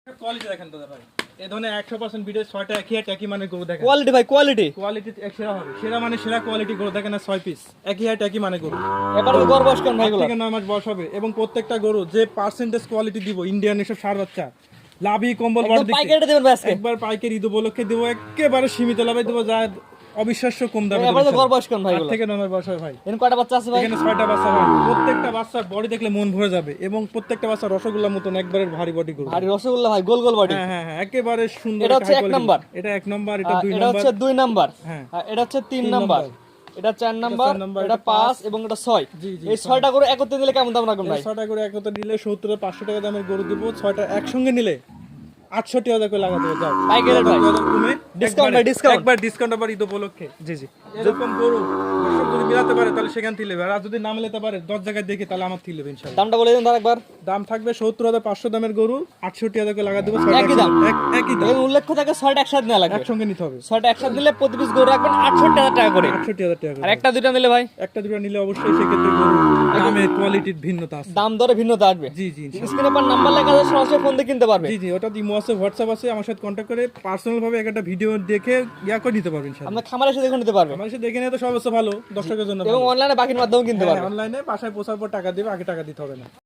Quality দেখেন দাদা ভাই, এই ধরনের 100% ভিডিও 6টা একই মানে গরু দেখেন। কোয়ালিটি ভাই কোয়ালিটি এক সেরা হবে, সেরা মানে সেরা কোয়ালিটি গরু দেখেন না, 6 পিস একই হাইট একই মানে গরু। এবার গড় বয়স কেমন ভাই এগুলো? থেকে 9 মাস বয়স হবে এবং প্রত্যেকটা গরু যে পার্সেন্টেজ কোয়ালিটি দিব ইন্ডিয়ান এসব সার বাচ্চা লাভি কম্বল বড় দিকে পাইকারিটা দেবেন ভাই আজকে? একবার পাইকারি ঈদ উপলক্ষে দেবো, একেবারে সীমিত লাভে দেবো, যা অবিশ্বাস্য কম দামে। এবার গড় বয়স কেমন ভাই এগুলো? থেকে 9 মাস বয়স হবে ভাই। এখানে কয়টা বাচ্চা আছে ভাই? এখানে 6টা বাচ্চা ভাই, প্রত্যেকটা বাচ্চার বডি দেখলে মন ভরে যাবে এবং প্রত্যেকটা বাচ্চা রসগোল্লার মতন একবারে ভারী বডি গরু। আর রসগোল্লা ভাই গোল গোল বডি। হ্যাঁ হ্যাঁ হ্যাঁ, একেবারে সুন্দর। এটা হচ্ছে 1 নাম্বার, এটা 1 নাম্বার, এটা 2 এটা নাম্বার, হচ্ছে 2 নাম্বার, হ্যাঁ এটা হচ্ছে 3 নাম্বার, এটা 4 নাম্বার, এটা 5 এবং এটা 6। জি জি, এই 6টা করে একত্রে দিলে কেমন দাম রাখবেন ভাই? 6টা করে একত্রে নিলে 70-500 টাকা দামের গরু দিব। 6টা একসঙ্গে নিলে 68,000 করে লাগা দেবো। যাও পাইকারি ভাই। 2,000 কমে ডিসকাউন্ট ভাই, ডিসকাউন্ট। একবার ডিসকাউন্ট আবার ঈদ উপলক্ষে। জি জি, এরকম গরু দর্শক যদি মিলাতে পারে তাহলে সেখান থেকে নেবে, আর যদি না মিলাতে পারে 10 জায়গায় দেখে তাহলে আমার থেকে নেবে ইনশাআল্লাহ। দামটা বলে দিন আরেকবার। দাম থাকবে 70,500 দামের গরু 68,000 করে লাগা দেবো। একই দাম? একই দাম, এই উল্লেখ থাকে 6টা একসাথে নেওয়া লাগবে। একসঙ্গে নিতে হবে। 6টা একসাথে দিলে প্রতি পিস গরু রাখবেন 68,000 টাকা করে। 68,000 টাকা আর করে। একটা দুইটা নিলে ভাই একটা দুটো নিলে অবশ্যই সেক্ষেত্রে গরু দামের কোয়ালিটির ভিন্নতা আছে। দাম দরে ভিন্নতা আসবে। জি জি ইনশাআল্লাহ। স্ক্রিনে পর নাম্বার লেখা আছে, সরাসরি ফোন দিয়ে কিনতে পারবে। জি জি, ওটা ইমো আছে, হোয়াটসঅ্যাপ আছে, আমার সাথে কন্ট্যাক্ট করে পার্সোনাল ভাবে একটা ভিডিও দেখে করে নিতে পারবেন ইনশাআল্লাহ। আমরা খামারে এসে দেখে নিতে পারবে আমার সাথে দেখে নিয়ে তো সবচেয়ে ভালো, দর্শকের জন্য এবং অনলাইনে বাকির মাধ্যমেও কিনতে পারবে। অনলাইনে বাসায় পৌঁছার পর টাকা দিবে, আগে টাকা দিতে হবে না।